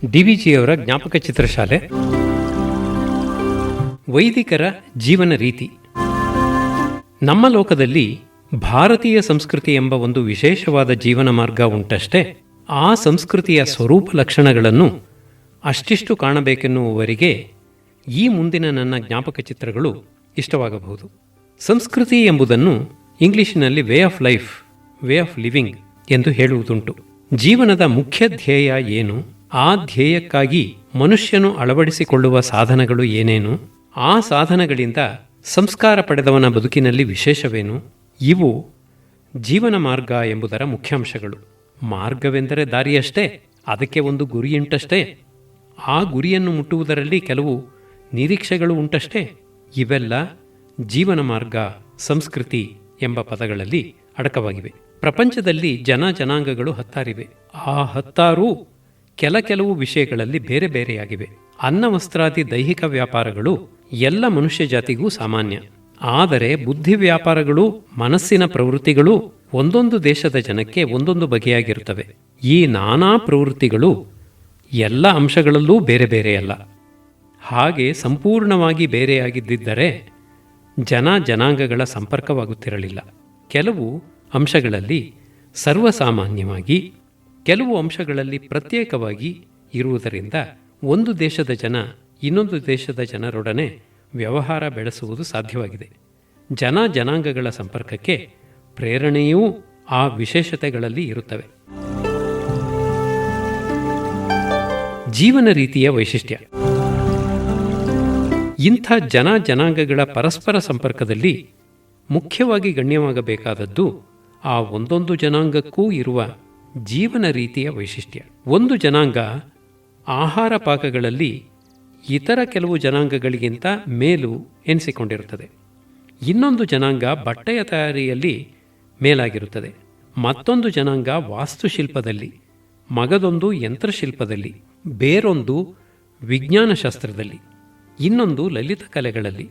DVGಯವರ ಜ್ಞಾಪಕ ಚಿತ್ರಶಾಲೆ, ವೈದಿಕರ ಜೀವನ ರೀತಿ. ನಮ್ಮ ಲೋಕದಲ್ಲಿ ಭಾರತೀಯ ಸಂಸ್ಕೃತಿ ಎಂಬ ಒಂದು ವಿಶೇಷವಾದ ಜೀವನ ಮಾರ್ಗ ಉಂಟಷ್ಟೇ, ಆ ಸಂಸ್ಕೃತಿಯ ಸ್ವರೂಪ ಲಕ್ಷಣಗಳನ್ನು ಅಷ್ಟಿಷ್ಟು ಕಾಣಬೇಕೆನ್ನುವವರಿಗೆ ಈ ಮುಂದಿನ ನನ್ನ ಜ್ಞಾಪಕ ಚಿತ್ರಗಳು ಇಷ್ಟವಾಗಬಹುದು. ಸಂಸ್ಕೃತಿ ಎಂಬುದನ್ನು ಇಂಗ್ಲಿಷಿನಲ್ಲಿ way of life, way of living ಎಂದು ಹೇಳುವುದುಂಟು. ಜೀವನದ ಮುಖ್ಯ ಧ್ಯೇಯ ಏನು, ಆ ಧ್ಯೇಯಕ್ಕಾಗಿ ಮನುಷ್ಯನು ಅಳವಡಿಸಿಕೊಳ್ಳುವ ಸಾಧನಗಳು ಏನೇನು, ಆ ಸಾಧನಗಳಿಂದ ಸಂಸ್ಕಾರ ಪಡೆದವನ ಬದುಕಿನಲ್ಲಿ ವಿಶೇಷವೇನು, ಇವು ಜೀವನ ಮಾರ್ಗ ಎಂಬುದರ ಮುಖ್ಯಾಂಶಗಳು. ಮಾರ್ಗವೆಂದರೆ ದಾರಿಯಷ್ಟೇ, ಅದಕ್ಕೆ ಒಂದು ಗುರಿಯುಂಟಷ್ಟೇ, ಆ ಗುರಿಯನ್ನು ಮುಟ್ಟುವುದರಲ್ಲಿ ಕೆಲವು ನಿರೀಕ್ಷೆಗಳು ಉಂಟಷ್ಟೇ. ಇವೆಲ್ಲ ಜೀವನ ಮಾರ್ಗ, ಸಂಸ್ಕೃತಿ ಎಂಬ ಪದಗಳಲ್ಲಿ ಅಡಕವಾಗಿವೆ. ಪ್ರಪಂಚದಲ್ಲಿ ಜನಾಂಗಗಳು ಹತ್ತಾರಿವೆ. ಆ ಹತ್ತಾರು ಕೆಲವು ವಿಷಯಗಳಲ್ಲಿ ಬೇರೆ ಬೇರೆಯಾಗಿವೆ. ಅನ್ನ ವಸ್ತ್ರಾದಿ ದೈಹಿಕ ವ್ಯಾಪಾರಗಳು ಎಲ್ಲ ಮನುಷ್ಯ ಜಾತಿಗೂ ಸಾಮಾನ್ಯ. ಆದರೆ ಬುದ್ಧಿ ವ್ಯಾಪಾರಗಳು, ಮನಸ್ಸಿನ ಪ್ರವೃತ್ತಿಗಳು ಒಂದೊಂದು ದೇಶದ ಜನಕ್ಕೆ ಒಂದೊಂದು ಬಗೆಯಾಗಿರುತ್ತವೆ. ಈ ನಾನಾ ಪ್ರವೃತ್ತಿಗಳು ಎಲ್ಲ ಅಂಶಗಳಲ್ಲೂ ಬೇರೆ ಬೇರೆಯಲ್ಲ. ಹಾಗೆ ಸಂಪೂರ್ಣವಾಗಿ ಬೇರೆಯಾಗಿದ್ದರೆ ಜನಾಂಗಗಳ ಸಂಪರ್ಕವಾಗುತ್ತಿರಲಿಲ್ಲ. ಕೆಲವು ಅಂಶಗಳಲ್ಲಿ ಸರ್ವಸಾಮಾನ್ಯವಾಗಿ, ಕೆಲವು ಅಂಶಗಳಲ್ಲಿ ಪ್ರತ್ಯೇಕವಾಗಿ ಇರುವುದರಿಂದ ಒಂದು ದೇಶದ ಜನ ಇನ್ನೊಂದು ದೇಶದ ಜನರೊಡನೆ ವ್ಯವಹಾರ ಬೆಳೆಸುವುದು ಸಾಧ್ಯವಾಗಿದೆ. ಜನಾಂಗಗಳ ಸಂಪರ್ಕಕ್ಕೆ ಪ್ರೇರಣೆಯೂ ಆ ವಿಶೇಷತೆಗಳಲ್ಲಿ ಇರುತ್ತವೆ. ಜೀವನ ರೀತಿಯ ವೈಶಿಷ್ಟ್ಯ. ಇಂಥ ಜನಾಂಗಗಳ ಪರಸ್ಪರ ಸಂಪರ್ಕದಲ್ಲಿ ಮುಖ್ಯವಾಗಿ ಗಣ್ಯವಾಗಬೇಕಾದದ್ದು ಆ ಒಂದೊಂದು ಜನಾಂಗಕ್ಕೂ ಇರುವ ಜೀವನ ರೀತಿಯ ವೈಶಿಷ್ಟ್ಯ. ಒಂದು ಜನಾಂಗ ಆಹಾರ ಪಾಕಗಳಲ್ಲಿ ಇತರ ಕೆಲವು ಜನಾಂಗಗಳಿಗಿಂತ ಮೇಲು ಎನಿಸಿಕೊಂಡಿರುತ್ತದೆ. ಇನ್ನೊಂದು ಜನಾಂಗ ಬಟ್ಟೆಯ ತಯಾರಿಯಲ್ಲಿ ಮೇಲಾಗಿರುತ್ತದೆ. ಮತ್ತೊಂದು ಜನಾಂಗ ವಾಸ್ತುಶಿಲ್ಪದಲ್ಲಿ, ಮಗದೊಂದು ಯಂತ್ರಶಿಲ್ಪದಲ್ಲಿ, ಬೇರೊಂದು ವಿಜ್ಞಾನಶಾಸ್ತ್ರದಲ್ಲಿ, ಇನ್ನೊಂದು ಲಲಿತ ಕಲೆಗಳಲ್ಲಿ.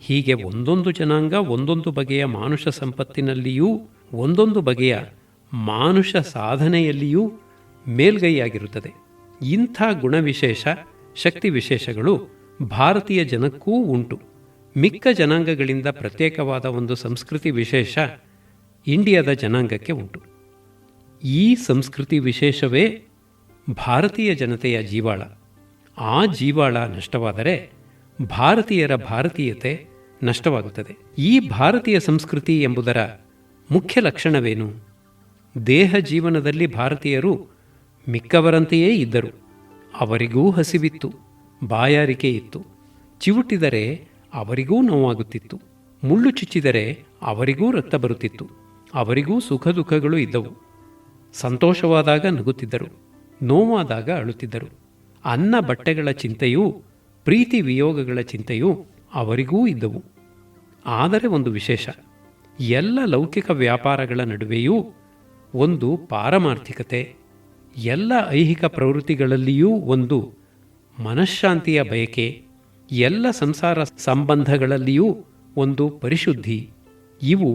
ಹೀಗೆ ಒಂದೊಂದು ಜನಾಂಗ ಒಂದೊಂದು ಬಗೆಯ ಮಾನುಷ ಸಂಪತ್ತಿನಲ್ಲಿಯೂ ಒಂದೊಂದು ಬಗೆಯ ಮಾನುಷ ಸಾಧನೆಯಲ್ಲಿಯೂ ಮೇಲ್ಗೈಯಾಗಿರುತ್ತದೆ. ಇಂಥ ಗುಣವಿಶೇಷ, ಶಕ್ತಿ ವಿಶೇಷಗಳು ಭಾರತೀಯ ಜನಕ್ಕೂ ಉಂಟು. ಮಿಕ್ಕ ಜನಾಂಗಗಳಿಂದ ಪ್ರತ್ಯೇಕವಾದ ಒಂದು ಸಂಸ್ಕೃತಿ ವಿಶೇಷ ಇಂಡಿಯಾದ ಜನಾಂಗಕ್ಕೆ ಉಂಟು. ಈ ಸಂಸ್ಕೃತಿ ವಿಶೇಷವೇ ಭಾರತೀಯ ಜನತೆಯ ಜೀವಾಳ. ಆ ಜೀವಾಳ ನಷ್ಟವಾದರೆ ಭಾರತೀಯರ ಭಾರತೀಯತೆ ನಷ್ಟವಾಗುತ್ತದೆ. ಈ ಭಾರತೀಯ ಸಂಸ್ಕೃತಿ ಎಂಬುದರ ಮುಖ್ಯ ಲಕ್ಷಣವೇನು? ದೇಹ ಜೀವನದಲ್ಲಿ ಭಾರತೀಯರು ಮಿಕ್ಕವರಂತೆಯೇ ಇದ್ದರು. ಅವರಿಗೂ ಹಸಿವಿತ್ತು, ಬಾಯಾರಿಕೆ ಇತ್ತು. ಚಿವುಟಿದರೆ ಅವರಿಗೂ ನೋವಾಗುತ್ತಿತ್ತು. ಮುಳ್ಳು ಚುಚ್ಚಿದರೆ ಅವರಿಗೂ ರಕ್ತ ಬರುತ್ತಿತ್ತು. ಅವರಿಗೂ ಸುಖ ದುಃಖಗಳು ಇದ್ದವು. ಸಂತೋಷವಾದಾಗ ನಗುತ್ತಿದ್ದರು, ನೋವಾದಾಗ ಅಳುತ್ತಿದ್ದರು. ಅನ್ನ ಬಟ್ಟೆಗಳ ಚಿಂತೆಯೂ ಪ್ರೀತಿ ವಿಯೋಗಗಳ ಚಿಂತೆಯೂ ಅವರಿಗೂ ಇದ್ದವು. ಆದರೆ ಒಂದು ವಿಶೇಷ, ಎಲ್ಲ ಲೌಕಿಕ ವ್ಯಾಪಾರಗಳ ನಡುವೆಯೂ ಒಂದು ಪಾರಮಾರ್ಥಿಕತೆ, ಎಲ್ಲ ಐಹಿಕ ಪ್ರವೃತ್ತಿಗಳಲ್ಲಿಯೂ ಒಂದು ಮನಃಶಾಂತಿಯ ಬಯಕೆ, ಎಲ್ಲ ಸಂಸಾರ ಸಂಬಂಧಗಳಲ್ಲಿಯೂ ಒಂದು ಪರಿಶುದ್ಧಿ. ಇವು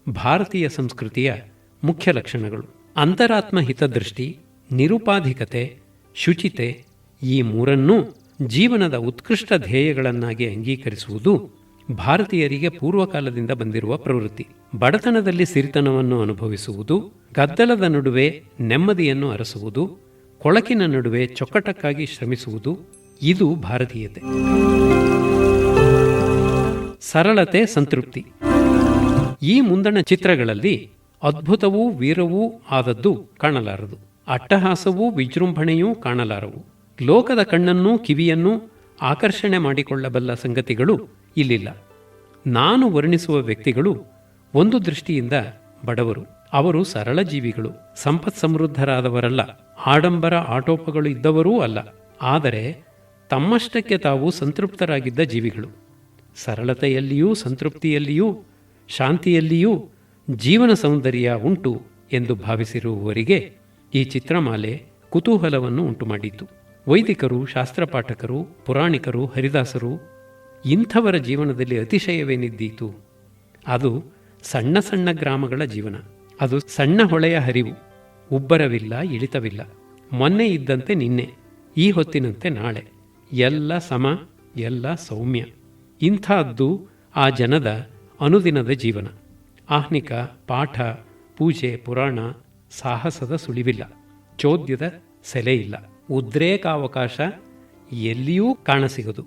ಭಾರತೀಯ ಸಂಸ್ಕೃತಿಯ ಮುಖ್ಯ ಲಕ್ಷಣಗಳು. ಅಂತರಾತ್ಮ ಹಿತದೃಷ್ಟಿ, ನಿರುಪಾಧಿಕತೆ, ಶುಚಿತೆ, ಈ ಮೂರನ್ನೂ ಜೀವನದ ಉತ್ಕೃಷ್ಟ ಧ್ಯೇಯಗಳನ್ನಾಗಿ ಅಂಗೀಕರಿಸುವುದು ಭಾರತೀಯರಿಗೆ ಪೂರ್ವಕಾಲದಿಂದ ಬಂದಿರುವ ಪ್ರವೃತ್ತಿ. ಬಡತನದಲ್ಲಿ ಸಿರಿತನವನ್ನು ಅನುಭವಿಸುವುದು, ಗದ್ದಲದ ನಡುವೆ ನೆಮ್ಮದಿಯನ್ನು ಅರಸುವುದು, ಕೊಳಕಿನ ನಡುವೆ ಚೊಕ್ಕಟಕ್ಕಾಗಿ ಶ್ರಮಿಸುವುದು, ಇದು ಭಾರತೀಯತೆ. ಸರಳತೆ, ಸಂತೃಪ್ತಿ. ಈ ಮುಂದಣ ಚಿತ್ರಗಳಲ್ಲಿ ಅದ್ಭುತವೂ ವೀರವೂ ಆದದ್ದು ಕಾಣಲಾರದು. ಅಟ್ಟಹಾಸವೂ ವಿಜೃಂಭಣೆಯೂ ಕಾಣಲಾರವು. ಲೋಕದ ಕಣ್ಣನ್ನೂ ಕಿವಿಯನ್ನೂ ಆಕರ್ಷಣೆ ಮಾಡಿಕೊಳ್ಳಬಲ್ಲ ಸಂಗತಿಗಳು ಇಲ್ಲಿಲ್ಲ. ನಾನು ವರ್ಣಿಸುವ ವ್ಯಕ್ತಿಗಳು ಒಂದು ದೃಷ್ಟಿಯಿಂದ ಬಡವರು. ಅವರು ಸರಳ ಜೀವಿಗಳು, ಸಂಪತ್ ಸಮೃದ್ಧರಾದವರಲ್ಲ, ಆಡಂಬರ ಆಟೋಪಗಳು ಇದ್ದವರೂ ಅಲ್ಲ. ಆದರೆ ತಮ್ಮಷ್ಟಕ್ಕೆ ತಾವು ಸಂತೃಪ್ತರಾಗಿದ್ದ ಜೀವಿಗಳು. ಸರಳತೆಯಲ್ಲಿಯೂ ಸಂತೃಪ್ತಿಯಲ್ಲಿಯೂ ಶಾಂತಿಯಲ್ಲಿಯೂ ಜೀವನ ಸೌಂದರ್ಯ ಉಂಟು ಎಂದು ಭಾವಿಸಿರುವವರಿಗೆ ಈ ಚಿತ್ರಮಾಲೆ ಕುತೂಹಲವನ್ನು ಉಂಟುಮಾಡಿತು. ವೈದಿಕರು, ಶಾಸ್ತ್ರಪಾಠಕರು, ಪುರಾಣಿಕರು, ಹರಿದಾಸರು ಇಂಥವರ ಜೀವನದಲ್ಲಿ ಅತಿಶಯವೇನಿದ್ದೀತು? ಅದು ಸಣ್ಣ ಸಣ್ಣ ಗ್ರಾಮಗಳ ಜೀವನ. ಅದು ಸಣ್ಣ ಹೊಳೆಯ ಹರಿವು. ಉಬ್ಬರವಿಲ್ಲ, ಇಳಿತವಿಲ್ಲ. ಮೊನ್ನೆ ಇದ್ದಂತೆ ನಿನ್ನೆ, ಈ ಹೊತ್ತಿನಂತೆ ನಾಳೆ, ಎಲ್ಲ ಸಮ, ಎಲ್ಲ ಸೌಮ್ಯ. ಇಂಥದ್ದು ಆ ಜನದ ಅನುದಿನದ ಜೀವನ. ಆಹ್ನಿಕ, ಪಾಠ, ಪೂಜೆ, ಪುರಾಣ, ಸಾಹಸದ ಸುಳಿವಿಲ್ಲ, ಚೋದ್ಯದ ಸೆಲೆ ಇಲ್ಲ, ಉದ್ರೇಕಾವಕಾಶ ಎಲ್ಲಿಯೂ ಕಾಣಸಿಗದು.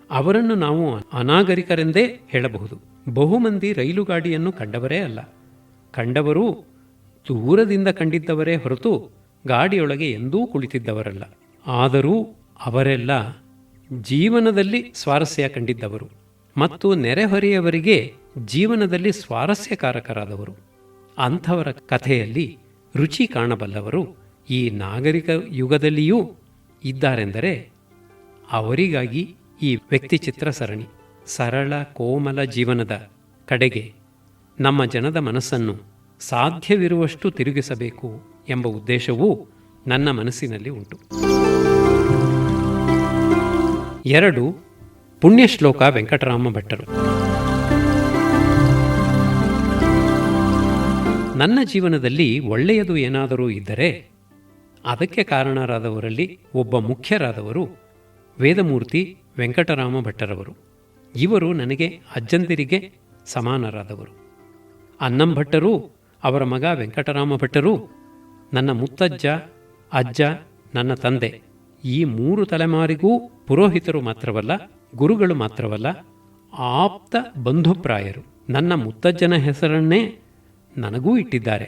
ಅವರನ್ನು ನಾವು ಅನಾಗರಿಕರೆಂದೇ ಹೇಳಬಹುದು. ಬಹುಮಂದಿ ರೈಲುಗಾಡಿಯನ್ನು ಕಂಡವರೇ ಅಲ್ಲ, ಕಂಡವರೂ ದೂರದಿಂದ ಕಂಡಿದ್ದವರೇ ಹೊರತು ಗಾಡಿಯೊಳಗೆ ಎಂದೂ ಕುಳಿತಿದ್ದವರಲ್ಲ. ಆದರೂ ಅವರೆಲ್ಲ ಜೀವನದಲ್ಲಿ ಸ್ವಾರಸ್ಯ ಕಂಡಿದ್ದವರು ಮತ್ತು ನೆರೆಹೊರೆಯವರಿಗೆ ಜೀವನದಲ್ಲಿ ಸ್ವಾರಸ್ಯಕಾರಕರಾದವರು. ಅಂಥವರ ಕಥೆಯಲ್ಲಿ ರುಚಿ ಕಾಣಬಲ್ಲವರು ಈ ನಾಗರಿಕ ಯುಗದಲ್ಲಿಯೂ ಇದ್ದಾರೆಂದರೆ ಅವರಿಗಾಗಿ ಈ ವ್ಯಕ್ತಿಚಿತ್ರ ಸರಣಿ. ಸರಳ ಕೋಮಲ ಜೀವನದ ಕಡೆಗೆ ನಮ್ಮ ಜನದ ಮನಸ್ಸನ್ನು ಸಾಧ್ಯವಿರುವಷ್ಟು ತಿರುಗಿಸಬೇಕು ಎಂಬ ಉದ್ದೇಶವೂ ನನ್ನ ಮನಸ್ಸಿನಲ್ಲಿ ಉಂಟು. 2. ಪುಣ್ಯಶ್ಲೋಕ ವೆಂಕಟರಾಮ ಭಟ್ಟರು. ನನ್ನ ಜೀವನದಲ್ಲಿ ಒಳ್ಳೆಯದು ಏನಾದರೂ ಇದ್ದರೆ ಅದಕ್ಕೆ ಕಾರಣರಾದವರಲ್ಲಿ ಒಬ್ಬ ಮುಖ್ಯರಾದವರು ವೇದಮೂರ್ತಿ ವೆಂಕಟರಾಮ ಭಟ್ಟರವರು. ಇವರು ನನಗೆ ಅಜ್ಜಂದಿರಿಗೆ ಸಮಾನರಾದವರು. ಅನ್ನಂಭಟ್ಟರು, ಅವರ ಮಗ ವೆಂಕಟರಾಮ ಭಟ್ಟರು ನನ್ನ ಮುತ್ತಜ್ಜ, ಅಜ್ಜ, ನನ್ನ ತಂದೆ, ಈ 3 ತಲೆಮಾರಿಗೂ ಪುರೋಹಿತರು ಮಾತ್ರವಲ್ಲ, ಗುರುಗಳು ಮಾತ್ರವಲ್ಲ, ಆಪ್ತ ಬಂಧುಪ್ರಾಯರು. ನನ್ನ ಮುತ್ತಜ್ಜನ ಹೆಸರನ್ನೇ ನನಗೂ ಇಟ್ಟಿದ್ದಾರೆ.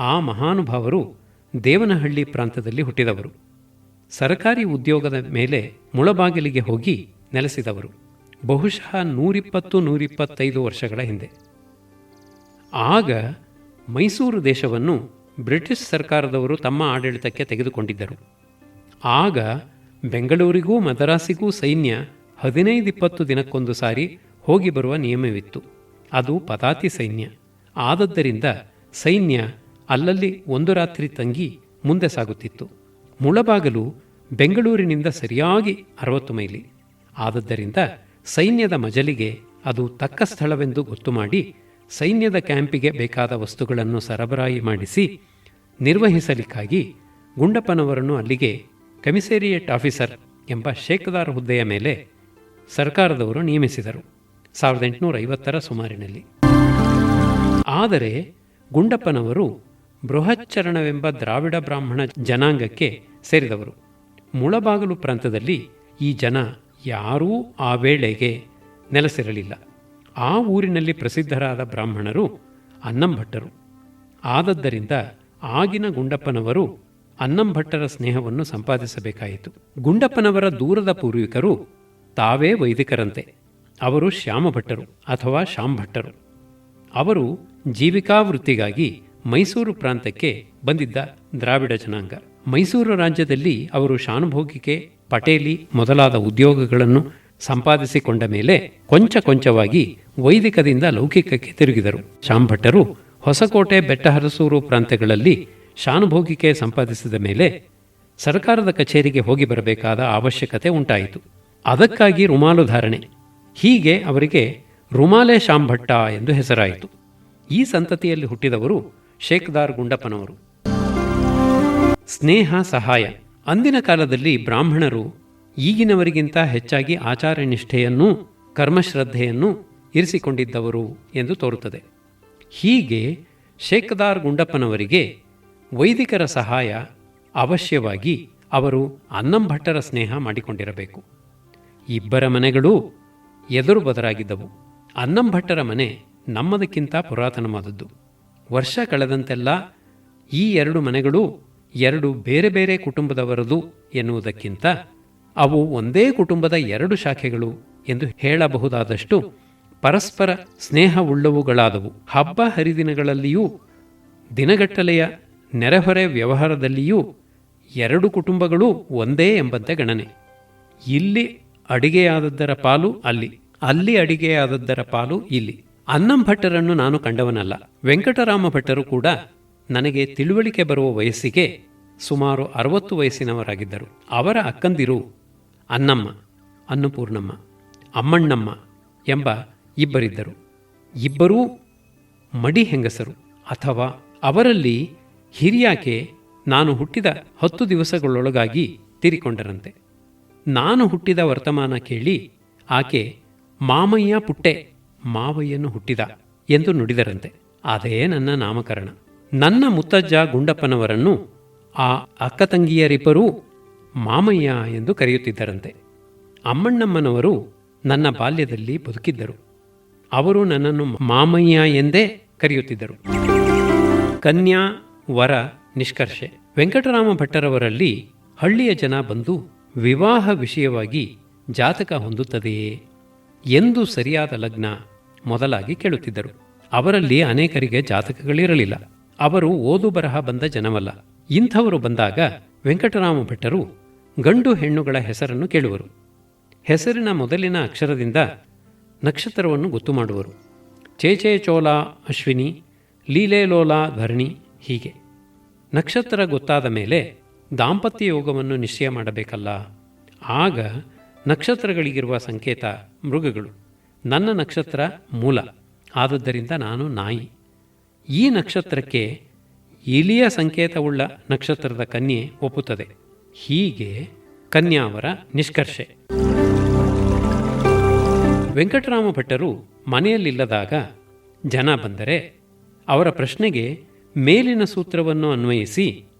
ಆ ಮಹಾನುಭಾವರು ದೇವನಹಳ್ಳಿ ಪ್ರಾಂತದಲ್ಲಿ ಹುಟ್ಟಿದವರು. ಸರಕಾರಿ ಉದ್ಯೋಗದ ಮೇಲೆ ಮುಳಬಾಗಿಲಿಗೆ ಹೋಗಿ ನೆಲೆಸಿದವರು, ಬಹುಶಃ 120-125 ವರ್ಷಗಳ ಹಿಂದೆ. ಆಗ ಮೈಸೂರು ದೇಶವನ್ನು ಬ್ರಿಟಿಷ್ ಸರ್ಕಾರದವರು ತಮ್ಮ ಆಡಳಿತಕ್ಕೆ ತೆಗೆದುಕೊಂಡಿದ್ದರು. ಆಗ ಬೆಂಗಳೂರಿಗೂ ಮದ್ರಾಸಿಗೂ ಸೈನ್ಯ 15-20 ದಿನಕ್ಕೊಂದು ಸಾರಿ ಹೋಗಿ ಬರುವ ನಿಯಮವಿತ್ತು. ಅದು ಪದಾತಿ ಸೈನ್ಯ. ಆದದ್ದರಿಂದ ಸೈನ್ಯ ಅಲ್ಲಲ್ಲಿ 1 ರಾತ್ರಿ ತಂಗಿ ಮುಂದೆ ಸಾಗುತ್ತಿತ್ತು. ಮುಳಬಾಗಲು ಬೆಂಗಳೂರಿನಿಂದ ಸರಿಯಾಗಿ 60 ಮೈಲಿ. ಆದದ್ದರಿಂದ ಸೈನ್ಯದ ಮಜಲಿಗೆ ಅದು ತಕ್ಕ ಸ್ಥಳವೆಂದು ಗೊತ್ತು ಮಾಡಿ ಸೈನ್ಯದ ಕ್ಯಾಂಪಿಗೆ ಬೇಕಾದ ವಸ್ತುಗಳನ್ನು ಸರಬರಾಯಿ ಮಾಡಿಸಿ ನಿರ್ವಹಿಸಲಿಕ್ಕಾಗಿ ಗುಂಡಪ್ಪನವರನ್ನು ಅಲ್ಲಿಗೆ ಕಮಿಸೇರಿಯೇಟ್ ಆಫೀಸರ್ ಎಂಬ ಶೇಕದಾರ್ ಹುದ್ದೆಯ ಮೇಲೆ ಸರ್ಕಾರದವರು ನೇಮಿಸಿದರು 1850ರ ಸುಮಾರಿನಲ್ಲಿ. ಆದರೆ ಗುಂಡಪ್ಪನವರು ಬೃಹಚ್ಚರಣವೆಂಬ ದ್ರಾವಿಡ ಬ್ರಾಹ್ಮಣ ಜನಾಂಗಕ್ಕೆ ಸೇರಿದವರು. ಮುಳಬಾಗಲು ಪ್ರಾಂತದಲ್ಲಿ ಈ ಜನ ಯಾರೂ ಆ ವೇಳೆಗೆ ನೆಲೆಸಿರಲಿಲ್ಲ. ಆ ಊರಿನಲ್ಲಿ ಪ್ರಸಿದ್ಧರಾದ ಬ್ರಾಹ್ಮಣರು ಅನ್ನಂಭಟ್ಟರು. ಆದದ್ದರಿಂದ ಆಗಿನ ಗುಂಡಪ್ಪನವರು ಅನ್ನಂಭಟ್ಟರ ಸ್ನೇಹವನ್ನು ಸಂಪಾದಿಸಬೇಕಾಯಿತು. ಗುಂಡಪ್ಪನವರ ದೂರದ ಪೂರ್ವಿಕರು ತಾವೇ ವೈದಿಕರಂತೆ. ಅವರು ಶ್ಯಾಮಭಟ್ಟರು ಅಥವಾ ಶಾಂಭಟ್ಟರು. ಅವರು ಜೀವಿಕಾವೃತ್ತಿಗಾಗಿ ಮೈಸೂರು ಪ್ರಾಂತಕ್ಕೆ ಬಂದಿದ್ದ ದ್ರಾವಿಡ ಜನಾಂಗ. ಮೈಸೂರು ರಾಜ್ಯದಲ್ಲಿ ಅವರು ಶಾನುಭೋಗಿಕೆ, ಪಟೇಲಿ ಮೊದಲಾದ ಉದ್ಯೋಗಗಳನ್ನು ಸಂಪಾದಿಸಿಕೊಂಡ ಮೇಲೆ ಕೊಂಚವಾಗಿ ವೈದಿಕದಿಂದ ಲೌಕಿಕಕ್ಕೆ ತಿರುಗಿದರು. ಶಾಂಭಟ್ಟರು ಹೊಸಕೋಟೆ, ಬೆಟ್ಟಹರಸೂರು ಪ್ರಾಂತ್ಯಗಳಲ್ಲಿ ಶಾನುಭೋಗಿಕೆ ಸಂಪಾದಿಸಿದ ಮೇಲೆ ಸರ್ಕಾರದ ಕಚೇರಿಗೆ ಹೋಗಿ ಬರಬೇಕಾದ ಅವಶ್ಯಕತೆ ಉಂಟಾಯಿತು. ಅದಕ್ಕಾಗಿ ರುಮಾಲು ಧಾರಣೆ. ಹೀಗೆ ಅವರಿಗೆ ರುಮಾಲೆ ಶಾಂಭಟ್ಟ ಎಂದು ಹೆಸರಾಯಿತು. ಈ ಸಂತತಿಯಲ್ಲಿ ಹುಟ್ಟಿದವರು ಶೇಕ್ದಾರ್ ಗುಂಡಪ್ಪನವರು. ಸ್ನೇಹ, ಸಹಾಯ. ಅಂದಿನ ಕಾಲದಲ್ಲಿ ಬ್ರಾಹ್ಮಣರು ಈಗಿನವರಿಗಿಂತ ಹೆಚ್ಚಾಗಿ ಆಚಾರ ನಿಷ್ಠೆಯನ್ನೂ ಕರ್ಮಶ್ರದ್ಧೆಯನ್ನೂ ಇರಿಸಿಕೊಂಡಿದ್ದವರು ಎಂದು ತೋರುತ್ತದೆ. ಹೀಗೆ ಶೇಕ್ದಾರ್ ಗುಂಡಪ್ಪನವರಿಗೆ ವೈದಿಕರ ಸಹಾಯ ಅವಶ್ಯವಾಗಿ ಅವರು ಅನ್ನಂಭಟ್ಟರ ಸ್ನೇಹ ಮಾಡಿಕೊಂಡಿರಬೇಕು. ಇಬ್ಬರ ಮನೆಗಳೂ ಎದುರು ಬದರಾಗಿದ್ದವು. ಅನ್ನಂಭಟ್ಟರ ಮನೆ ನಮ್ಮದಕ್ಕಿಂತ ಪುರಾತನವಾದದ್ದು. ವರ್ಷ ಕಳೆದಂತೆಲ್ಲ ಈ 2 ಮನೆಗಳೂ 2 ಬೇರೆ ಬೇರೆ ಕುಟುಂಬದವರದು ಎನ್ನುವುದಕ್ಕಿಂತ ಅವು ಒಂದೇ ಕುಟುಂಬದ 2 ಶಾಖೆಗಳು ಎಂದು ಹೇಳಬಹುದಾದಷ್ಟು ಪರಸ್ಪರ ಸ್ನೇಹವುಳ್ಳವುಗಳಾದವು. ಹಬ್ಬ ಹರಿದಿನಗಳಲ್ಲಿಯೂ ದಿನಗಟ್ಟಲೆಯ ನೆರೆಹೊರೆ ವ್ಯವಹಾರದಲ್ಲಿಯೂ 2 ಕುಟುಂಬಗಳೂ ಒಂದೇ ಎಂಬಂತೆ ಗಣನೆ. ಇಲ್ಲಿ ಅಡಿಗೆಯಾದದ್ದರ ಪಾಲು ಅಲ್ಲಿ, ಅಲ್ಲಿ ಅಡಿಗೆಯಾದದ್ದರ ಪಾಲು ಇಲ್ಲಿ. ಅನ್ನಂಭಟ್ಟರನ್ನು ನಾನು ಕಂಡವನಲ್ಲ. ವೆಂಕಟರಾಮ ಭಟ್ಟರು ಕೂಡ ನನಗೆ ತಿಳುವಳಿಕೆ ಬರುವ ವಯಸ್ಸಿಗೆ ಸುಮಾರು 60 ವಯಸ್ಸಿನವರಾಗಿದ್ದರು. ಅವರ ಅಕ್ಕಂದಿರು ಅನ್ನಮ್ಮ, ಅನ್ನಪೂರ್ಣಮ್ಮ, ಅಮ್ಮಣ್ಣಮ್ಮ ಎಂಬ ಇಬ್ಬರಿದ್ದರು. ಇಬ್ಬರೂ ಮಡಿ ಹೆಂಗಸರು. ಅಥವಾ ಅವರಲ್ಲಿ ಹಿರಿಯಾಕೆ ನಾನು ಹುಟ್ಟಿದ 10 ದಿವಸಗಳೊಳಗಾಗಿ ತೀರಿಕೊಂಡರಂತೆ. ನಾನು ಹುಟ್ಟಿದ ವರ್ತಮಾನ ಕೇಳಿ ಆಕೆ ಮಾಮಯ್ಯ ಪುಟ್ಟೆ, ಮಾವಯ್ಯನು ಹುಟ್ಟಿದ ಎಂದು ನುಡಿದರಂತೆ. ಅದೇ ನನ್ನ ನಾಮಕರಣ. ನನ್ನ ಮುತ್ತಜ್ಜ ಗುಂಡಪ್ಪನವರನ್ನು ಆ ಅಕ್ಕ ತಂಗಿಯರಿಬ್ಬರೂ ಮಾಮಯ್ಯ ಎಂದು ಕರೆಯುತ್ತಿದ್ದರಂತೆ. ಅಮ್ಮಣ್ಣಮ್ಮನವರು ನನ್ನ ಬಾಲ್ಯದಲ್ಲಿ ಬದುಕಿದ್ದರು. ಅವರು ನನ್ನನ್ನು ಮಾಮಯ್ಯ ಎಂದೇ ಕರೆಯುತ್ತಿದ್ದರು. ಕನ್ಯಾ ವರ ನಿಷ್ಕರ್ಷೆ. ವೆಂಕಟರಾಮ ಭಟ್ಟರವರಲ್ಲಿ ಹಳ್ಳಿಯ ಜನ ಬಂದು ವಿವಾಹ ವಿಷಯವಾಗಿ ಜಾತಕ ಹೊಂದುತ್ತದೆಯೇ ಎಂದು ಸರಿಯಾದ ಲಗ್ನ ಮೊದಲಾಗಿ ಕೇಳುತ್ತಿದ್ದರು. ಅವರಲ್ಲಿ ಅನೇಕರಿಗೆ ಜಾತಕಗಳಿರಲಿಲ್ಲ. ಅವರು ಓದು ಬರಹ ಬಂದ ಜನವಲ್ಲ. ಇಂಥವರು ಬಂದಾಗ ವೆಂಕಟರಾಮ ಭಟ್ಟರು ಗಂಡು ಹೆಣ್ಣುಗಳ ಹೆಸರನ್ನು ಕೇಳುವರು. ಹೆಸರಿನ ಮೊದಲಿನ ಅಕ್ಷರದಿಂದ ನಕ್ಷತ್ರವನ್ನು ಗೊತ್ತು ಮಾಡುವರು. ಚೇಚೆ ಚೋಲ ಅಶ್ವಿನಿ, ಲೀಲೇಲೋಲ ಭರಣಿ, ಹೀಗೆ. ನಕ್ಷತ್ರ ಗೊತ್ತಾದ ಮೇಲೆ ದಾಂಪತ್ಯ ಯೋಗವನ್ನು ನಿಶ್ಚಯ ಮಾಡಬೇಕಲ್ಲ. ಆಗ ನಕ್ಷತ್ರಗಳಿಗಿರುವ ಸಂಕೇತ ಮೃಗಗಳು. ನನ್ನ ನಕ್ಷತ್ರ ಮೂಲ, ಆದುದರಿಂದ ನಾನು ನಾಯಿ. ಈ ನಕ್ಷತ್ರಕ್ಕೆ ಇಲಿಯ ಸಂಕೇತವುಳ್ಳ ನಕ್ಷತ್ರದ ಕನ್ಯೆ ಒಪ್ಪುತ್ತದೆ. ಹೀಗೆ ಕನ್ಯಾವರ ನಿಷ್ಕರ್ಷೆ. ವೆಂಕಟರಾಮ ಭಟ್ಟರು ಮನೆಯಲ್ಲಿಲ್ಲದಾಗ ಜನ ಬಂದರೆ ಅವರ ಪ್ರಶ್ನೆಗೆ ಮೇಲಿನ ಸೂತ್ರವನ್ನು ಅನ್ವಯಿಸಿ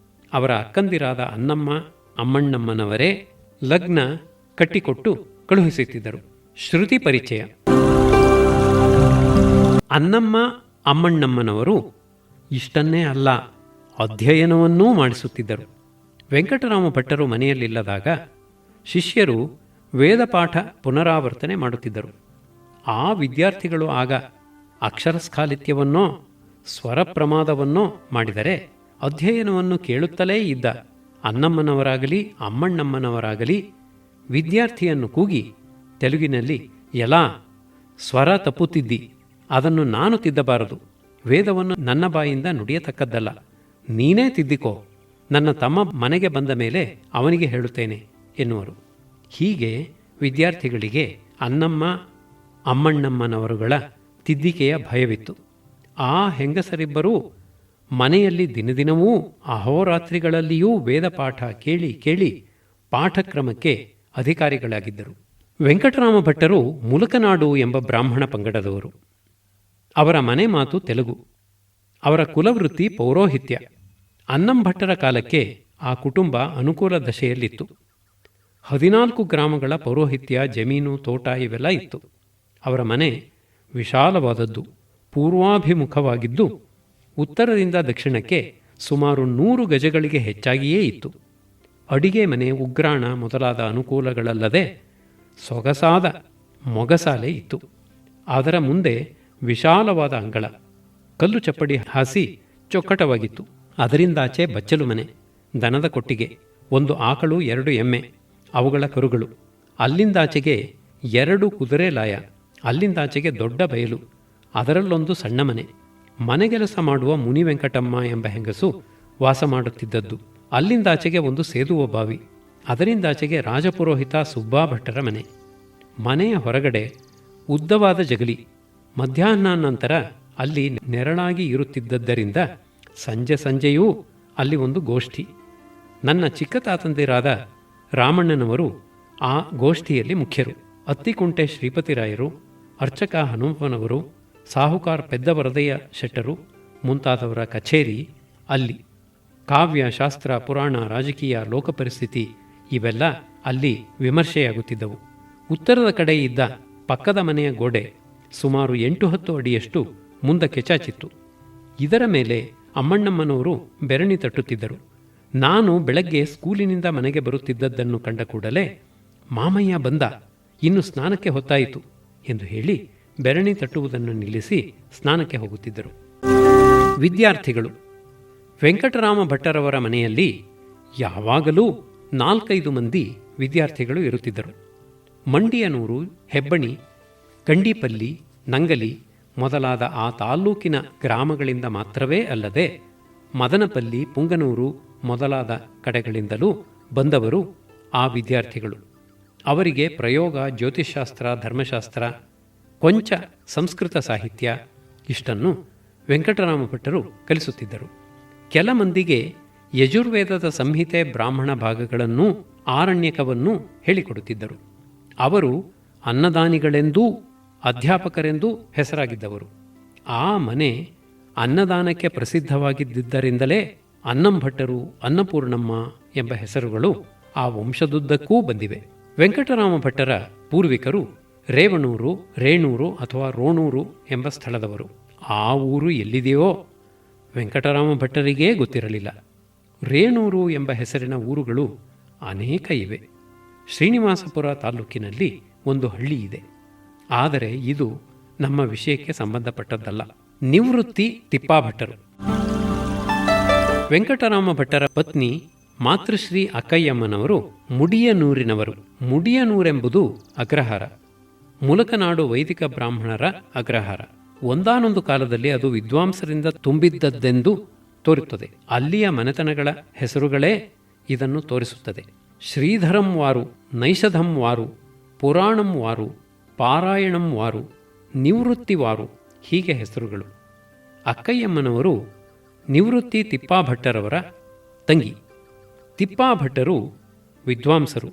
ಅವರ ಅಕ್ಕಂದಿರಾದ ಅನ್ನಮ್ಮ ಅಮ್ಮಣ್ಣಮ್ಮನವರೇ ಲಗ್ನ ಕಟ್ಟಿಕೊಟ್ಟು ಕಳುಹಿಸುತ್ತಿದ್ದರು. ಶ್ರುತಿ ಪರಿಚಯ. ಅನ್ನಮ್ಮ ಅಮ್ಮಣ್ಣಮ್ಮನವರು ಇಷ್ಟನ್ನೇ ಅಲ್ಲ, ಅಧ್ಯಯನವನ್ನೂ ಮಾಡಿಸುತ್ತಿದ್ದರು. ವೆಂಕಟರಾಮ ಭಟ್ಟರು ಮನೆಯಲ್ಲಿಲ್ಲದಾಗ ಶಿಷ್ಯರು ವೇದಪಾಠ ಪುನರಾವರ್ತನೆ ಮಾಡುತ್ತಿದ್ದರು. ಆ ವಿದ್ಯಾರ್ಥಿಗಳು ಆಗ ಅಕ್ಷರಸ್ಖಾಲಿತ್ಯವನ್ನೋ ಸ್ವರ ಪ್ರಮಾದವನ್ನೋ ಮಾಡಿದರೆ ಅಧ್ಯಯನವನ್ನು ಕೇಳುತ್ತಲೇ ಇದ್ದ ಅನ್ನಮ್ಮನವರಾಗಲಿ ಅಮ್ಮಣ್ಣಮ್ಮನವರಾಗಲಿ ವಿದ್ಯಾರ್ಥಿಯನ್ನು ಕೂಗಿ ತೆಲುಗಿನಲ್ಲಿ, ಎಲ್ಲಾ ಸ್ವರ ತಪ್ಪುತ್ತಿದ್ದಿ, ಅದನ್ನು ನಾನು ತಿದ್ದಬಾರದು, ವೇದವನ್ನು ನನ್ನ ಬಾಯಿಂದ ನುಡಿಯತಕ್ಕದ್ದಲ್ಲ, ನೀನೇ ತಿದ್ದಿಕೋ, ನನ್ನ ತಮ್ಮ ಮನೆಗೆ ಬಂದ ಮೇಲೆ ಅವನಿಗೆ ಹೇಳುತ್ತೇನೆ ಎನ್ನುವರು. ಹೀಗೆ ವಿದ್ಯಾರ್ಥಿಗಳಿಗೆ ಅನ್ನಮ್ಮ ಅಮ್ಮಣ್ಣಮ್ಮನವರುಗಳ ತಿದ್ದಿಕೆಯ ಭಯವಿತ್ತು. ಆ ಹೆಂಗಸರಿಬ್ಬರೂ ಮನೆಯಲ್ಲಿ ದಿನದಿನವೂ ಅಹೋರಾತ್ರಿಗಳಲ್ಲಿಯೂ ವೇದಪಾಠ ಕೇಳಿ ಕೇಳಿ ಪಾಠಕ್ರಮಕ್ಕೆ ಅಧಿಕಾರಿಗಳಾಗಿದ್ದರು. ವೆಂಕಟರಾಮ ಭಟ್ಟರು ಮುಲಕನಾಡು ಎಂಬ ಬ್ರಾಹ್ಮಣ ಪಂಗಡದವರು. ಅವರ ಮನೆ ಮಾತು ತೆಲುಗು. ಅವರ ಕುಲವೃತ್ತಿ ಪೌರೋಹಿತ್ಯ. ಅನ್ನಂ ಭಟ್ಟರ ಕಾಲಕ್ಕೆ ಆ ಕುಟುಂಬ ಅನುಕೂಲ ದಶೆಯಲ್ಲಿತ್ತು. 14 ಗ್ರಾಮಗಳ ಪೌರೋಹಿತ್ಯ, ಜಮೀನು, ತೋಟ ಇವೆಲ್ಲ ಇತ್ತು. ಅವರ ಮನೆ ವಿಶಾಲವಾದದ್ದು, ಪೂರ್ವಾಭಿಮುಖವಾಗಿದ್ದು ಉತ್ತರದಿಂದ ದಕ್ಷಿಣಕ್ಕೆ ಸುಮಾರು 100 ಗಜಗಳಿಗೆ ಹೆಚ್ಚಾಗಿಯೇ ಇತ್ತು. ಅಡಿಗೆ ಮನೆ, ಉಗ್ರಾಣ ಮೊದಲಾದ ಅನುಕೂಲಗಳಲ್ಲದೆ ಸೊಗಸಾದ ಮೊಗಸಾಲೆ ಇತ್ತು. ಅದರ ಮುಂದೆ ವಿಶಾಲವಾದ ಅಂಗಳ, ಕಲ್ಲು ಚಪ್ಪಡಿ ಹಾಸಿ ಚೊಕ್ಕಟವಾಗಿತ್ತು. ಅದರಿಂದಾಚೆ ಬಚ್ಚಲು ಮನೆ, ದನದ ಕೊಟ್ಟಿಗೆ, 1 ಆಕಳು, 2 ಎಮ್ಮೆ, ಅವುಗಳ ಕರುಗಳು. ಅಲ್ಲಿಂದಾಚೆಗೆ 2 ಕುದುರೆ ಲಾಯ. ಅಲ್ಲಿಂದಾಚೆಗೆ ದೊಡ್ಡ ಬಯಲು, ಅದರಲ್ಲೊಂದು ಸಣ್ಣ ಮನೆ. ಮನೆಗೆಲಸ ಮಾಡುವ ಮುನಿ ವೆಂಕಟಮ್ಮ ಎಂಬ ಹೆಂಗಸು ವಾಸ ಮಾಡುತ್ತಿದ್ದದ್ದು. ಅಲ್ಲಿಂದಾಚೆಗೆ ಒಂದು ಸೇದುವ ಬಾವಿ. ಅದರಿಂದಾಚೆಗೆ ರಾಜಪುರೋಹಿತ ಸುಬ್ಬಾ ಭಟ್ಟರ ಮನೆ. ಮನೆಯ ಹೊರಗಡೆ ಉದ್ದವಾದ ಜಗಲಿ. ಮಧ್ಯಾಹ್ನ ನಂತರ ಅಲ್ಲಿ ನೆರಳಾಗಿ ಇರುತ್ತಿದ್ದರಿಂದ ಸಂಜೆಯೂ ಅಲ್ಲಿ ಒಂದು ಗೋಷ್ಠಿ. ನನ್ನ ಚಿಕ್ಕ ತಾತಂದಿರಾದ ರಾಮಣ್ಣನವರು ಆ ಗೋಷ್ಠಿಯಲ್ಲಿ ಮುಖ್ಯರು. ಅತ್ತಿಕುಂಟೆ ಶ್ರೀಪತಿರಾಯರು, ಅರ್ಚಕ ಹನುಮಪ್ಪನವರು, ಸಾಹುಕಾರ ಪೆದ್ದ ವರದಯ್ಯ ಶೆಟ್ಟರು ಮುಂತಾದವರ ಕಚೇರಿ ಅಲ್ಲಿ. ಕಾವ್ಯ, ಶಾಸ್ತ್ರ, ಪುರಾಣ, ರಾಜಕೀಯ, ಲೋಕಪರಿಸ್ಥಿತಿ ಇವೆಲ್ಲ ಅಲ್ಲಿ ವಿಮರ್ಶೆಯಾಗುತ್ತಿದ್ದವು. ಉತ್ತರದ ಕಡೆ ಇದ್ದ ಪಕ್ಕದ ಮನೆಯ ಗೋಡೆ ಸುಮಾರು 8-10 ಅಡಿಯಷ್ಟು ಮುಂದಕ್ಕೆ ಚಾಚಿತ್ತು. ಇದರ ಮೇಲೆ ಅಮ್ಮಣ್ಣಮ್ಮನವರು ಬೆರಣಿ ತಟ್ಟುತ್ತಿದ್ದರು. ನಾನು ಬೆಳಗ್ಗೆ ಸ್ಕೂಲಿನಿಂದ ಮನೆಗೆ ಬರುತ್ತಿದ್ದದ್ದನ್ನು ಕಂಡ ಕೂಡಲೇ, ಮಾಮಯ್ಯ ಬಂದ, ಇನ್ನು ಸ್ನಾನಕ್ಕೆ ಹೊತ್ತಾಯಿತು ಎಂದು ಹೇಳಿ ಬೆರಣಿ ತಟ್ಟುವುದನ್ನು ನಿಲ್ಲಿಸಿ ಸ್ನಾನಕ್ಕೆ ಹೋಗುತ್ತಿದ್ದರು. ವಿದ್ಯಾರ್ಥಿಗಳು. ವೆಂಕಟರಾಮ ಭಟ್ಟರವರ ಮನೆಯಲ್ಲಿ ಯಾವಾಗಲೂ 4-5 ಮಂದಿ ವಿದ್ಯಾರ್ಥಿಗಳು ಇರುತ್ತಿದ್ದರು. ಮಂಡಿಯನೂರು, ಹೆಬ್ಬಣಿ, ಕಂಡೀಪಲ್ಲಿ, ನಂಗಲಿ ಮೊದಲಾದ ಆ ತಾಲ್ಲೂಕಿನ ಗ್ರಾಮಗಳಿಂದ ಮಾತ್ರವೇ ಅಲ್ಲದೆ ಮದನಪಲ್ಲಿ, ಪುಂಗನೂರು ಮೊದಲಾದ ಕಡೆಗಳಿಂದಲೂ ಬಂದವರು ಆ ವಿದ್ಯಾರ್ಥಿಗಳು. ಅವರಿಗೆ ಪ್ರಯೋಗ, ಜ್ಯೋತಿಷ್ಶಾಸ್ತ್ರ, ಧರ್ಮಶಾಸ್ತ್ರ, ಕೊಂಚ ಸಂಸ್ಕೃತ ಸಾಹಿತ್ಯ ಇಷ್ಟನ್ನು ವೆಂಕಟರಾಮ ಭಟ್ಟರು ಕಲಿಸುತ್ತಿದ್ದರು. ಕೆಲ ಮಂದಿಗೆ ಯಜುರ್ವೇದದ ಸಂಹಿತೆ, ಬ್ರಾಹ್ಮಣ ಭಾಗಗಳನ್ನೂ ಆರಣ್ಯಕವನ್ನು ಹೇಳಿಕೊಡುತ್ತಿದ್ದರು. ಅವರು ಅನ್ನದಾನಿಗಳೆಂದೂ ಅಧ್ಯಾಪಕರೆಂದೂ ಹೆಸರಾಗಿದ್ದವರು. ಆ ಮನೆ ಅನ್ನದಾನಕ್ಕೆ ಪ್ರಸಿದ್ಧವಾಗಿದ್ದರಿಂದಲೇ ಅನ್ನಂಭಟ್ಟರು, ಅನ್ನಪೂರ್ಣಮ್ಮ ಎಂಬ ಹೆಸರುಗಳು ಆ ವಂಶದುದ್ದಕ್ಕೂ ಬಂದಿವೆ. ವೆಂಕಟರಾಮ ಭಟ್ಟರ ಪೂರ್ವಿಕರು ರೇವಣೂರು, ರೇಣೂರು ಅಥವಾ ರೋಣೂರು ಎಂಬ ಸ್ಥಳದವರು. ಆ ಊರು ಎಲ್ಲಿದೆಯೋ ವೆಂಕಟರಾಮ ಭಟ್ಟರಿಗೇ ಗೊತ್ತಿರಲಿಲ್ಲ. ರೇಣೂರು ಎಂಬ ಹೆಸರಿನ ಊರುಗಳು ಅನೇಕ ಇವೆ. ಶ್ರೀನಿವಾಸಪುರ ತಾಲೂಕಿನಲ್ಲಿ ಒಂದು ಹಳ್ಳಿ ಇದೆ. ಆದರೆ ಇದು ನಮ್ಮ ವಿಷಯಕ್ಕೆ ಸಂಬಂಧಪಟ್ಟದ್ದಲ್ಲ. ನಿವೃತ್ತಿ ತಿಪ್ಪಾಭಟ್ಟರು. ವೆಂಕಟರಾಮ ಭಟ್ಟರ ಪತ್ನಿ ಮಾತೃಶ್ರೀ ಅಕ್ಕಯ್ಯಮ್ಮನವರು ಮುಡಿಯನೂರಿನವರು. ಮುಡಿಯನೂರೆಂಬುದು ಅಗ್ರಹಾರ, ಮುಲಕನಾಡು ವೈದಿಕ ಬ್ರಾಹ್ಮಣರ ಅಗ್ರಹಾರ. ಒಂದಾನೊಂದು ಕಾಲದಲ್ಲಿ ಅದು ವಿದ್ವಾಂಸರಿಂದ ತುಂಬಿದ್ದದ್ದೆಂದು ತೋರುತ್ತದೆ. ಅಲ್ಲಿಯ ಮನೆತನಗಳ ಹೆಸರುಗಳೇ ಇದನ್ನು ತೋರಿಸುತ್ತದೆ. ಶ್ರೀಧರಂ ವಾರು, ನೈಷಧಂ ವಾರು, ಪುರಾಣಂ ವಾರು, ಪಾರಾಯಣಂ ವಾರು, ನಿವೃತ್ತಿ ವಾರು, ಹೀಗೆ ಹೆಸರುಗಳು. ಅಕ್ಕಯ್ಯಮ್ಮನವರು ನಿವೃತ್ತಿ ತಿಪ್ಪಾಭಟ್ಟರವರ ತಂಗಿ. ತಿಪ್ಪಾಭಟ್ಟರು ವಿದ್ವಾಂಸರು.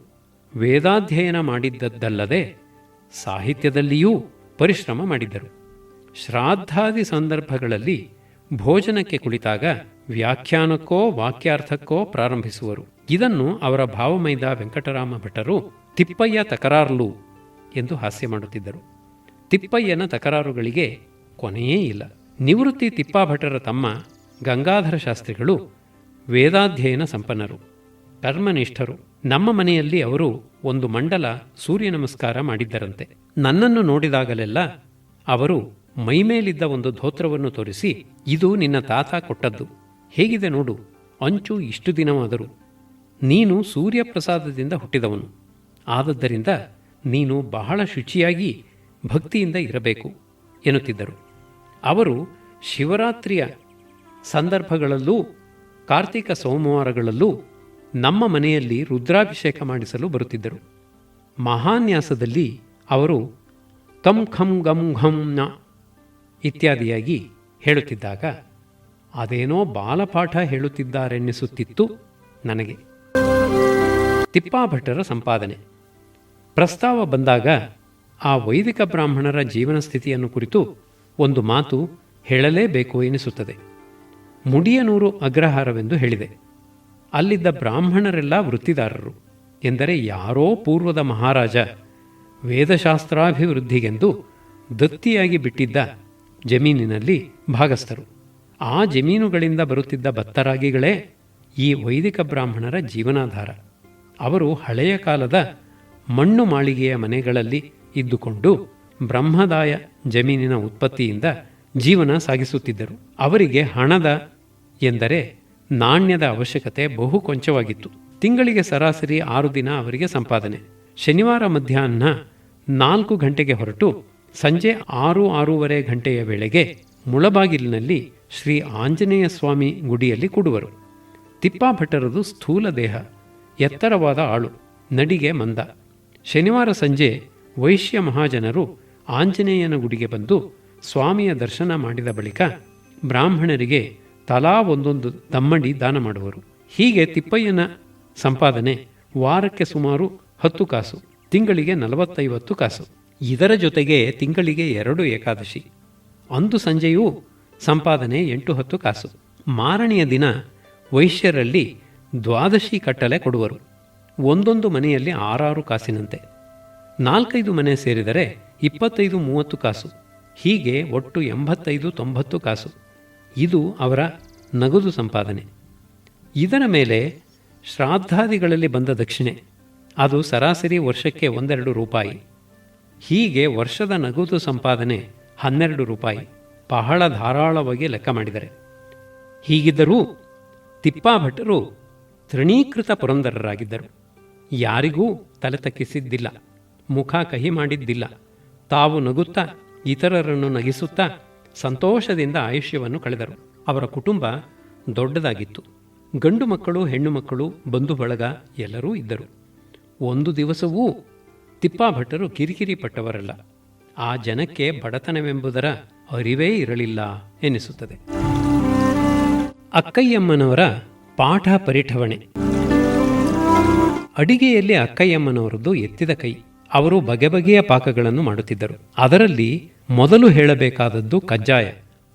ವೇದಾಧ್ಯಯನ ಮಾಡಿದ್ದದ್ದಲ್ಲದೆ ಸಾಹಿತ್ಯದಲ್ಲಿಯೂ ಪರಿಶ್ರಮ ಮಾಡಿದ್ದರು. ಶ್ರಾದ್ದಾದಿ ಸಂದರ್ಭಗಳಲ್ಲಿ ಭೋಜನಕ್ಕೆ ಕುಳಿತಾಗ ವ್ಯಾಖ್ಯಾನಕ್ಕೋ ವಾಕ್ಯಾರ್ಥಕ್ಕೋ ಪ್ರಾರಂಭಿಸುವರು. ಇದನ್ನು ಅವರ ಭಾವಮೈದ ವೆಂಕಟರಾಮ ಭಟ್ಟರು ತಿಪ್ಪಯ್ಯ ತಕರಾರ್ಲು ಎಂದು ಹಾಸ್ಯ ಮಾಡುತ್ತಿದ್ದರು. ತಿಪ್ಪಯ್ಯನ ತಕರಾರುಗಳಿಗೆ ಕೊನೆಯೇ ಇಲ್ಲ. ನಿವೃತ್ತಿ ತಿಪ್ಪಾಭಟ್ಟರ ತಮ್ಮ ಗಂಗಾಧರ ಶಾಸ್ತ್ರಿಗಳು ವೇದಾಧ್ಯಯನ ಸಂಪನ್ನರು, ಕರ್ಮನಿಷ್ಠರು. ನಮ್ಮ ಮನೆಯಲ್ಲಿ ಅವರು ಒಂದು ಮಂಡಲ ಸೂರ್ಯ ನಮಸ್ಕಾರ ಮಾಡಿದ್ದರಂತೆ. ನನ್ನನ್ನು ನೋಡಿದಾಗಲೆಲ್ಲ ಅವರು ಮೈಮೇಲಿದ್ದ ಒಂದು ಧೋತ್ರವನ್ನು ತೋರಿಸಿ, ಇದು ನಿನ್ನ ತಾತ ಕೊಟ್ಟದ್ದು, ಹೇಗಿದೆ ನೋಡು, ಅಂಚು ಇಷ್ಟು ದಿನವಾದರೂ ನೀನು ಸೂರ್ಯಪ್ರಸಾದದಿಂದ ಹುಟ್ಟಿದವನು, ಆದದ್ದರಿಂದ ನೀನು ಬಹಳ ಶುಚಿಯಾಗಿ ಭಕ್ತಿಯಿಂದ ಇರಬೇಕು ಎನ್ನುತ್ತಿದ್ದರು. ಅವರು ಶಿವರಾತ್ರಿಯ ಸಂದರ್ಭಗಳಲ್ಲೂ ಕಾರ್ತಿಕ ಸೋಮವಾರಗಳಲ್ಲೂ ನಮ್ಮ ಮನೆಯಲ್ಲಿ ರುದ್ರಾಭಿಷೇಕ ಮಾಡಿಸಲು ಬರುತ್ತಿದ್ದರು. ಮಹಾನ್ಯಾಸದಲ್ಲಿ ಅವರು ಕಂ ಖಂ ಗಂ ಘಂ ನ ಇತ್ಯಾದಿಯಾಗಿ ಹೇಳುತ್ತಿದ್ದಾಗ ಅದೇನೋ ಬಾಲಪಾಠ ಹೇಳುತ್ತಿದ್ದಾರೆನ್ನಿಸುತ್ತಿತ್ತು ನನಗೆ. ತಿಪ್ಪಾಭಟ್ಟರ ಸಂಪಾದನೆ ಪ್ರಸ್ತಾವ ಬಂದಾಗ ಆ ವೈದಿಕ ಬ್ರಾಹ್ಮಣರ ಜೀವನ ಸ್ಥಿತಿಯನ್ನು ಕುರಿತು ಒಂದು ಮಾತು ಹೇಳಲೇಬೇಕು ಎನಿಸುತ್ತದೆ. ಮುಡಿಯನೂರು ಅಗ್ರಹಾರವೆಂದು ಹೇಳಿದೆ. ಅಲ್ಲಿದ್ದ ಬ್ರಾಹ್ಮಣರೆಲ್ಲ ವೃತ್ತಿದಾರರು. ಎಂದರೆ ಯಾರೋ ಪೂರ್ವದ ಮಹಾರಾಜ ವೇದಶಾಸ್ತ್ರಾಭಿವೃದ್ಧಿಗೆಂದು ದತ್ತಿಯಾಗಿ ಬಿಟ್ಟಿದ್ದ ಜಮೀನಿನಲ್ಲಿ ಭಾಗಸ್ಥರು. ಆ ಜಮೀನುಗಳಿಂದ ಬರುತ್ತಿದ್ದ ಭತ್ತರಾಗಿಗಳೇ ಈ ವೈದಿಕ ಬ್ರಾಹ್ಮಣರ ಜೀವನಾಧಾರ. ಅವರು ಹಳೆಯ ಕಾಲದ ಮಣ್ಣು ಮಾಳಿಗೆಯ ಮನೆಗಳಲ್ಲಿ ಇದ್ದುಕೊಂಡು ಬ್ರಹ್ಮದಾಯ ಜಮೀನಿನ ಉತ್ಪತ್ತಿಯಿಂದ ಜೀವನ ಸಾಗಿಸುತ್ತಿದ್ದರು. ಅವರಿಗೆ ಹಣದ ಎಂದರೆ ನಾಣ್ಯದ ಅವಶ್ಯಕತೆ ಬಹು ಕೊಂಚವಾಗಿತ್ತು. ತಿಂಗಳಿಗೆ ಸರಾಸರಿ 6 ದಿನ ಅವರಿಗೆ ಸಂಪಾದನೆ. ಶನಿವಾರ ಮಧ್ಯಾಹ್ನ 4 ಗಂಟೆಗೆ ಹೊರಟು ಸಂಜೆ 6-6:30 ಗಂಟೆಯ ವೇಳೆಗೆ ಮುಳಬಾಗಿಲಿನಲ್ಲಿ ಶ್ರೀ ಆಂಜನೇಯ ಸ್ವಾಮಿ ಗುಡಿಯಲ್ಲಿ ಕೂಡುವರು. ತಿಪ್ಪಾಭಟ್ಟರದು ಸ್ಥೂಲ ದೇಹ, ಎತ್ತರವಾದ ಆಳು, ನಡಿಗೆ ಮಂದ. ಶನಿವಾರ ಸಂಜೆ ವೈಶ್ಯ ಮಹಾಜನರು ಆಂಜನೇಯನ ಗುಡಿಗೆ ಬಂದು ಸ್ವಾಮಿಯ ದರ್ಶನ ಮಾಡಿದ ಬಳಿಕ ಬ್ರಾಹ್ಮಣರಿಗೆ ತಲಾ ಒಂದೊಂದು ದಮ್ಮಡಿ ದಾನ ಮಾಡುವರು. ಹೀಗೆ ತಿಪ್ಪಯ್ಯನ ಸಂಪಾದನೆ ವಾರಕ್ಕೆ ಸುಮಾರು 10 ಕಾಸು, ತಿಂಗಳಿಗೆ 40-50 ಕಾಸು. ಇದರ ಜೊತೆಗೆ ತಿಂಗಳಿಗೆ 2 ಏಕಾದಶಿ. ಅಂದು ಸಂಜೆಯೂ ಸಂಪಾದನೆ 8-10 ಕಾಸು. ಮಾರನೆಯ ದಿನ ವೈಶ್ಯರಲ್ಲಿ ದ್ವಾದಶಿ ಕಟ್ಟಲೆ ಕೊಡುವರು. ಒಂದೊಂದು ಮನೆಯಲ್ಲಿ 6-6 ಕಾಸಿನಂತೆ. 4-5 ಮನೆ ಸೇರಿದರೆ 25-30 ಕಾಸು. ಹೀಗೆ ಒಟ್ಟು 85-90 ಕಾಸು. ಇದು ಅವರ ನಗದು ಸಂಪಾದನೆ. ಇದರ ಮೇಲೆ ಶ್ರಾದ್ದಾದಿಗಳಲ್ಲಿ ಬಂದ ದಕ್ಷಿಣೆ, ಅದು ಸರಾಸರಿ ವರ್ಷಕ್ಕೆ 1-2 ರೂಪಾಯಿ. ಹೀಗೆ ವರ್ಷದ ನಗದು ಸಂಪಾದನೆ 12 ರೂಪಾಯಿ. ಬಹಳ ಧಾರಾಳವಾಗಿ ಲೆಕ್ಕ ಮಾಡಿದರೆ. ಹೀಗಿದ್ದರೂ ತಿಪ್ಪಾಭಟ್ಟರು ತೃಣೀಕೃತ ಪುರಂದರರಾಗಿದ್ದರು. ಯಾರಿಗೂ ತಲೆ ತಗ್ಗಿಸಿದ್ದಿಲ್ಲ, ಮುಖ ಕಹಿ ಮಾಡಿದ್ದಿಲ್ಲ. ತಾವು ನಗುತ್ತಾ ಇತರರನ್ನು ನಗಿಸುತ್ತಾ ಸಂತೋಷದಿಂದ ಆಯುಷ್ಯವನ್ನು ಕಳೆದರು. ಅವರ ಕುಟುಂಬ ದೊಡ್ಡದಾಗಿತ್ತು. ಗಂಡು ಮಕ್ಕಳು, ಹೆಣ್ಣು ಮಕ್ಕಳು, ಬಂಧು ಬಳಗ ಎಲ್ಲರೂ ಇದ್ದರು. ಒಂದು ದಿವಸವೂ ತಿಪ್ಪಾಭಟ್ಟರು ಕಿರಿಕಿರಿ ಪಟ್ಟವರಲ್ಲ. ಆ ಜನಕ್ಕೆ ಬಡತನವೆಂಬುದರ ಅರಿವೇ ಇರಲಿಲ್ಲ ಎನ್ನಿಸುತ್ತದೆ. ಅಕ್ಕಯ್ಯಮ್ಮನವರ ಪಾಠ ಪರಿಠವಣೆ. ಅಡಿಗೆಯಲ್ಲಿ ಅಕ್ಕಯ್ಯಮ್ಮನವರದ್ದು ಎತ್ತಿದ ಕೈ. ಅವರು ಬಗೆ ಬಗೆಯ ಪಾಕಗಳನ್ನು ಮಾಡುತ್ತಿದ್ದರು. ಅದರಲ್ಲಿ ಮೊದಲು ಹೇಳಬೇಕಾದದ್ದು ಕಜ್ಜಾಯ,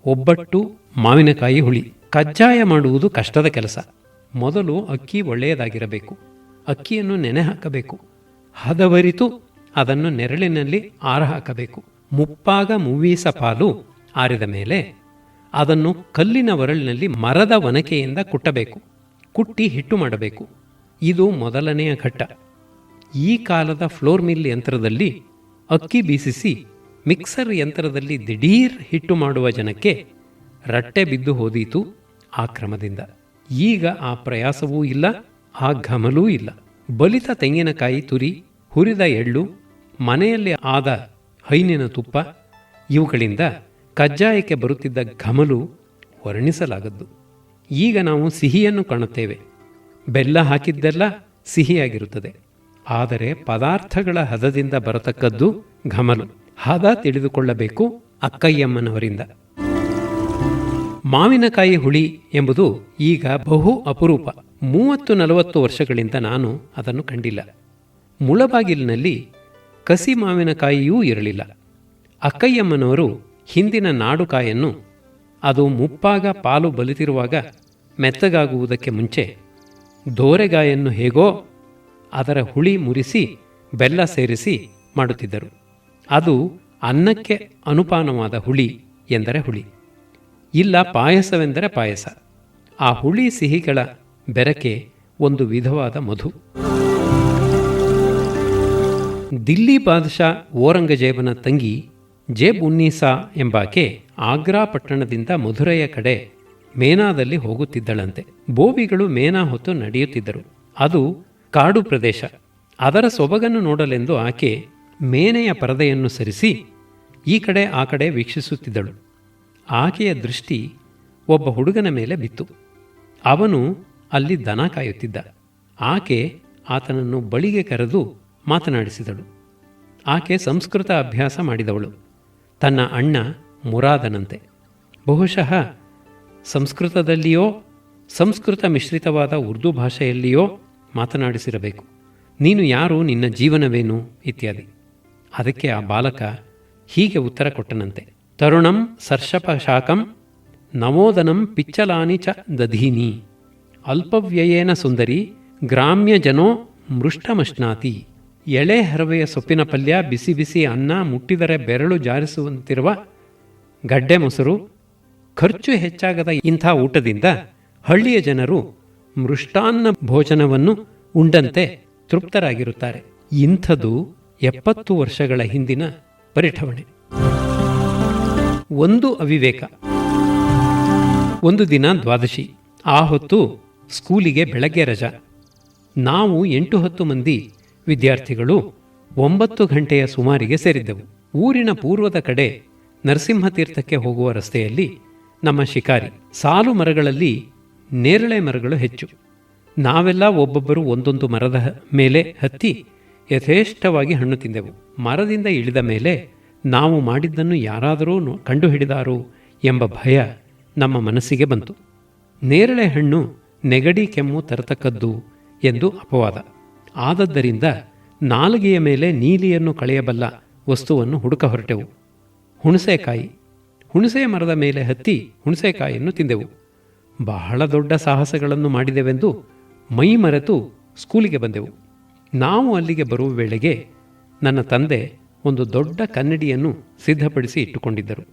ಒಬ್ಬಟ್ಟು, ಮಾವಿನಕಾಯಿ ಹುಳಿ. ಕಜ್ಜಾಯ ಮಾಡುವುದು ಕಷ್ಟದ ಕೆಲಸ. ಮೊದಲು ಅಕ್ಕಿ ಒಳ್ಳೆಯದಾಗಿರಬೇಕು. ಅಕ್ಕಿಯನ್ನು ನೆನೆ ಹಾಕಬೇಕು. ಹದವರಿತು ಅದನ್ನು ನೆರಳಿನಲ್ಲಿ ಆರ ಹಾಕಬೇಕು. ಮುಪ್ಪಾಗ ಮುವ್ವೀಸ ಪಾಲು ಆರಿದ ಮೇಲೆ ಅದನ್ನು ಕಲ್ಲಿನ ಒರಳಿನಲ್ಲಿ ಮರದ ಒನಕೆಯಿಂದ ಕುಟ್ಟಬೇಕು. ಕುಟ್ಟಿ ಹಿಟ್ಟು ಮಾಡಬೇಕು. ಇದು ಮೊದಲನೆಯ ಘಟ್ಟ. ಈ ಕಾಲದ ಫ್ಲೋರ್ ಮಿಲ್ ಯಂತ್ರದಲ್ಲಿ ಅಕ್ಕಿ ಬೀಸಿಸಿ ಮಿಕ್ಸರ್ ಯಂತ್ರದಲ್ಲಿ ದಿಢೀರ್ ಹಿಟ್ಟು ಮಾಡುವ ಜನಕ್ಕೆ ರಟ್ಟೆ ಬಿದ್ದು ಹೋದೀತು ಆ ಕ್ರಮದಿಂದ. ಈಗ ಆ ಪ್ರಯಾಸವೂ ಇಲ್ಲ, ಆ ಘಮಲೂ ಇಲ್ಲ. ಬಲಿತ ತೆಂಗಿನಕಾಯಿ ತುರಿ, ಹುರಿದ ಎಳ್ಳು, ಮನೆಯಲ್ಲಿ ಆದ ಹೈನಿನ ತುಪ್ಪ, ಇವುಗಳಿಂದ ಕಜ್ಜಾಯಕ್ಕೆ ಬರುತ್ತಿದ್ದ ಘಮಲು ವರ್ಣಿಸಲಾಗದ್ದು. ಈಗ ನಾವು ಸಿಹಿಯನ್ನು ಕಾಣುತ್ತೇವೆ. ಬೆಲ್ಲ ಹಾಕಿದ್ದೆಲ್ಲ ಸಿಹಿಯಾಗಿರುತ್ತದೆ. ಆದರೆ ಪದಾರ್ಥಗಳ ಹದದಿಂದ ಬರತಕ್ಕದ್ದು ಘಮಲು. ಹದ ತಿಳಿದುಕೊಳ್ಳಬೇಕು ಅಕ್ಕಯ್ಯಮ್ಮನವರಿಂದ. ಮಾವಿನಕಾಯಿ ಹುಳಿ ಎಂಬುದು ಈಗ ಬಹು ಅಪರೂಪ. 30-40 ವರ್ಷಗಳಿಂದ ನಾನು ಅದನ್ನು ಕಂಡಿಲ್ಲ. ಮುಳಬಾಗಿಲಿನಲ್ಲಿ ಕಸಿ ಮಾವಿನಕಾಯಿಯೂ ಇರಲಿಲ್ಲ. ಅಕ್ಕಯ್ಯಮ್ಮನವರು ಹಿಂದಿನ ನಾಡುಕಾಯನ್ನು ಅದು ಮುಪ್ಪಾಗ ಪಾಲು ಬಲಿತಿರುವಾಗ ಮೆತ್ತಗಾಗುವುದಕ್ಕೆ ಮುಂಚೆ ದೋರೆಗಾಯನ್ನು ಹೇಗೋ ಅದರ ಹುಳಿ ಮುರಿಸಿ ಬೆಲ್ಲ ಸೇರಿಸಿ ಮಾಡುತ್ತಿದ್ದರು. ಅದು ಅನ್ನಕ್ಕೆ ಅನುಪಾನವಾದ ಹುಳಿ ಎಂದರೆ ಹುಳಿ, ಇಲ್ಲ ಪಾಯಸವೆಂದರೆ ಪಾಯಸ. ಆ ಹುಳಿ ಸಿಹಿಗಳ ಬೆರಕೆ ಒಂದು ವಿಧವಾದ ಮಧು. ದಿಲ್ಲಿ ಬಾದಶಾ ಓರಂಗಜೇಬನ ತಂಗಿ ಜೇಬ್ ಉನ್ನೀಸಾ ಎಂಬಾಕೆ ಆಗ್ರಾ ಪಟ್ಟಣದಿಂದ ಮಧುರೆಯ ಕಡೆ ಮೇನಾದಲ್ಲಿ ಹೋಗುತ್ತಿದ್ದಳಂತೆ. ಬೋವಿಗಳು ಮೇನಾ ಹೊತ್ತು ನಡೆಯುತ್ತಿದ್ದರು. ಅದು ಕಾಡು ಪ್ರದೇಶ. ಅದರ ಸೊಬಗನ್ನು ನೋಡಲೆಂದು ಆಕೆ ಮೇನೆಯ ಪರದೆಯನ್ನು ಸರಿಸಿ ಈ ಕಡೆ ಆ ಕಡೆ ವೀಕ್ಷಿಸುತ್ತಿದ್ದಳು. ಆಕೆಯ ದೃಷ್ಟಿ ಒಬ್ಬ ಹುಡುಗನ ಮೇಲೆ ಬಿತ್ತು. ಅವನು ಅಲ್ಲಿ ದನ ಕಾಯುತ್ತಿದ್ದ. ಆಕೆ ಆತನನ್ನು ಬಳಿಗೆ ಕರೆದು ಮಾತನಾಡಿಸಿದಳು. ಆಕೆ ಸಂಸ್ಕೃತ ಅಭ್ಯಾಸ ಮಾಡಿದವಳು. ತನ್ನ ಅಣ್ಣ ಮುರಾದನಂತೆ. ಬಹುಶಃ ಸಂಸ್ಕೃತದಲ್ಲಿಯೋ ಸಂಸ್ಕೃತ ಮಿಶ್ರಿತವಾದ ಉರ್ದು ಭಾಷೆಯಲ್ಲಿಯೋ ಮಾತನಾಡಿಸಿರಬೇಕು. ನೀನು ಯಾರು, ನಿನ್ನ ಜೀವನವೇನು ಇತ್ಯಾದಿ. ಅದಕ್ಕೆ ಆ ಬಾಲಕ ಹೀಗೆ ಉತ್ತರ ಕೊಟ್ಟನಂತೆ. ತರುಣಂ ಸರ್ಷಪ ಶಾಕಂ ನವೋದನಂ ಪಿಚ್ಚಲಾನಿ ಚ ದಧೀನಿ ಅಲ್ಪವ್ಯಯೇನ ಸುಂದರಿ ಗ್ರಾಮ್ಯ ಜನೋ ಮೃಷ್ಟಮಶ್ನಾತಿ. ಎಳೆ ಹರವೆಯ ಸೊಪ್ಪಿನ ಪಲ್ಯ, ಬಿಸಿ ಬಿಸಿ ಅನ್ನ, ಮುಟ್ಟಿದರೆ ಬೆರಳು ಜಾರಿಸುವಂತಿರುವ ಗಡ್ಡೆ ಮೊಸರು, ಖರ್ಚು ಹೆಚ್ಚಾಗದ ಇಂಥ ಊಟದಿಂದ ಹಳ್ಳಿಯ ಜನರು ಮೃಷ್ಟಾನ್ನ ಭೋಜನವನ್ನು ಉಂಡಂತೆ ತೃಪ್ತರಾಗಿರುತ್ತಾರೆ. ಇಂಥದು 70 ವರ್ಷಗಳ ಹಿಂದಿನ ಪರಿಠವಣೆ. ಒಂದು ಅವಿವೇಕ. ಒಂದು ದಿನ ದ್ವಾದಶಿ. ಆ ಹೊತ್ತು ಸ್ಕೂಲಿಗೆ ಬೆಳಗ್ಗೆ ರಜಾ. ನಾವು 8-10 ಮಂದಿ ವಿದ್ಯಾರ್ಥಿಗಳು 9 ಗಂಟೆಯ ಸುಮಾರಿಗೆ ಸೇರಿದ್ದೆವು. ಊರಿನ ಪೂರ್ವದ ಕಡೆ ನರಸಿಂಹತೀರ್ಥಕ್ಕೆ ಹೋಗುವ ರಸ್ತೆಯಲ್ಲಿ ನಮ್ಮ ಶಿಕಾರಿ. ಸಾಲು ಮರಗಳಲ್ಲಿ ನೇರಳೆ ಮರಗಳು ಹೆಚ್ಚು. ನಾವೆಲ್ಲ ಒಬ್ಬೊಬ್ಬರು ಒಂದೊಂದು ಮರದ ಮೇಲೆ ಹತ್ತಿ ಯಥೇಷ್ಟವಾಗಿ ಹಣ್ಣು ತಿಂದೆವು. ಮರದಿಂದ ಇಳಿದ ಮೇಲೆ ನಾವು ಮಾಡಿದ್ದನ್ನು ಯಾರಾದರೂ ಕಂಡುಹಿಡಿದಾರೋ ಎಂಬ ಭಯ ನಮ್ಮ ಮನಸ್ಸಿಗೆ ಬಂತು. ನೇರಳೆ ಹಣ್ಣು ನೆಗಡಿ ಕೆಮ್ಮು ತರತಕ್ಕದ್ದು ಎಂದು ಅಪವಾದ. ಆದದ್ದರಿಂದ ನಾಲಿಗೆಯ ಮೇಲೆ ನೀಲಿಯನ್ನು ಕಳೆಯಬಲ್ಲ ವಸ್ತುವನ್ನು ಹುಡುಕ ಹೊರಟೆವು. ಹುಣಸೆಕಾಯಿ. ಹುಣಸೆ ಮರದ ಮೇಲೆ ಹತ್ತಿ ಹುಣಸೆಕಾಯಿಯನ್ನು ತಿಂದೆವು. ಬಹಳ ದೊಡ್ಡ ಸಾಹಸಗಳನ್ನು ಮಾಡಿದೆವೆಂದು ಮೈ ಮರೆತು ಸ್ಕೂಲಿಗೆ ಬಂದೆವು. ನಾವು ಅಲ್ಲಿಗೆ ಬರುವ ವೇಳೆಗೆ ನನ್ನ ತಂದೆ ಒಂದು ದೊಡ್ಡ ಕನ್ನಡಿಯನ್ನು ಸಿದ್ಧಪಡಿಸಿ ಇಟ್ಟುಕೊಂಡಿದ್ದರು.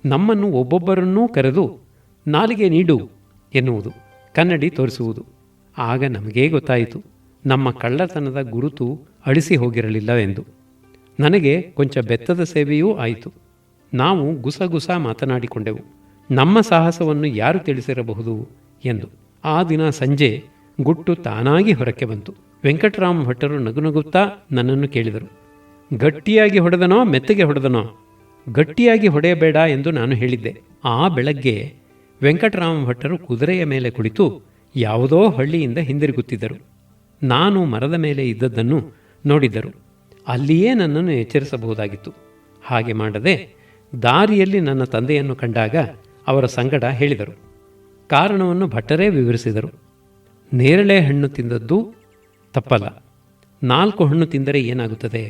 ನಮ್ಮನ್ನು ಒಬ್ಬೊಬ್ಬರನ್ನೂ ಕರೆದು ನಾಲಿಗೆ ನೀಡು ಎನ್ನುವುದು, ಕನ್ನಡಿ ತೋರಿಸುವುದು. ಆಗ ನಮಗೇ ಗೊತ್ತಾಯಿತು ನಮ್ಮ ಕಳ್ಳತನದ ಗುರುತು ಅಳಿಸಿ ಹೋಗಿರಲಿಲ್ಲವೆಂದು. ನನಗೆ ಕೊಂಚ ಬೆತ್ತದ ಸೇವೆಯೂ ಆಯಿತು. ನಾವು ಗುಸಗುಸ ಮಾತನಾಡಿಕೊಂಡೆವು, ನಮ್ಮ ಸಾಹಸವನ್ನು ಯಾರು ತಿಳಿಸಿರಬಹುದು ಎಂದು. ಆ ದಿನ ಸಂಜೆ ಗುಟ್ಟು ತಾನಾಗಿ ಹೊರಕ್ಕೆ ಬಂತು. ವೆಂಕಟರಾಮ ಭಟ್ಟರು ನಗುನಗುತ್ತಾ ನನ್ನನ್ನು ಕೇಳಿದರು, ಗಟ್ಟಿಯಾಗಿ ಹೊಡೆದನೋ ಮೆತ್ತಗೆ ಹೊಡೆದನೋ? ಗಟ್ಟಿಯಾಗಿ ಹೊಡೆಯಬೇಡ ಎಂದು ನಾನು ಹೇಳಿದ್ದೆ. ಆ ಬೆಳಗ್ಗೆ ವೆಂಕಟರಾಮ ಭಟ್ಟರು ಕುದುರೆಯ ಮೇಲೆ ಕುಳಿತು ಯಾವುದೋ ಹಳ್ಳಿಯಿಂದ ಹಿಂದಿರುಗುತ್ತಿದ್ದರು. ನಾನು ಮರದ ಮೇಲೆ ಇದ್ದದ್ದನ್ನು ನೋಡಿದ್ದರು. ಅಲ್ಲಿಯೇ ನನ್ನನ್ನು ಎಚ್ಚರಿಸಬಹುದಾಗಿತ್ತು. ಹಾಗೆ ಮಾಡದೆ ದಾರಿಯಲ್ಲಿ ನನ್ನ ತಂದೆಯನ್ನು ಕಂಡಾಗ ಅವರ ಸಂಗಡ ಹೇಳಿದರು. ಕಾರಣವನ್ನು ಭಟ್ಟರೇ ವಿವರಿಸಿದರು. ನೇರಳೆ ಹಣ್ಣು ತಿಂದದ್ದು ತಪ್ಪಲ್ಲ, 4 ಹಣ್ಣು ತಿಂದರೆ ಏನಾಗುತ್ತದೆ?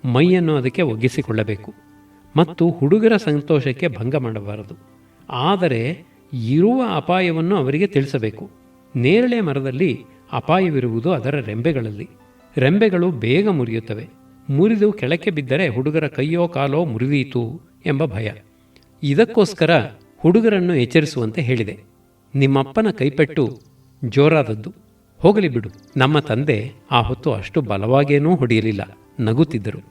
ಮೈಯನ್ನು ಅದಕ್ಕೆ ಒಗ್ಗಿಸಿಕೊಳ್ಳಬೇಕು ಮತ್ತು ಹುಡುಗರ ಸಂತೋಷಕ್ಕೆ ಭಂಗ ಮಾಡಬಾರದು. ಆದರೆ ಇರುವ ಅಪಾಯವನ್ನು ಅವರಿಗೆ ತಿಳಿಸಬೇಕು. ನೇರಳೆ ಮರದಲ್ಲಿ ಅಪಾಯವಿರುವುದು ಅದರ ರೆಂಬೆಗಳಲ್ಲಿ. ರೆಂಬೆಗಳು ಬೇಗ ಮುರಿಯುತ್ತವೆ. ಮುರಿದು ಕೆಳಕ್ಕೆ ಬಿದ್ದರೆ ಹುಡುಗರ ಕೈಯೋ ಕಾಲೋ ಮುರಿದೀತು ಎಂಬ ಭಯ. ಇದಕ್ಕೋಸ್ಕರ ಹುಡುಗರನ್ನು ಎಚ್ಚರಿಸುವಂತೆ ಹೇಳಿದೆ. ನಿಮ್ಮಪ್ಪನ ಕೈಪೆಟ್ಟು ಜೋರಾದದ್ದು, ಹೋಗಲಿ ಬಿಡು. ನಮ್ಮ ತಂದೆ ಆ ಹೊತ್ತು ಅಷ್ಟು ಬಲವಾಗೇನೂ ಹೊಡೆಯಲಿಲ್ಲ, ನಗುತ್ತಿದ್ದರು.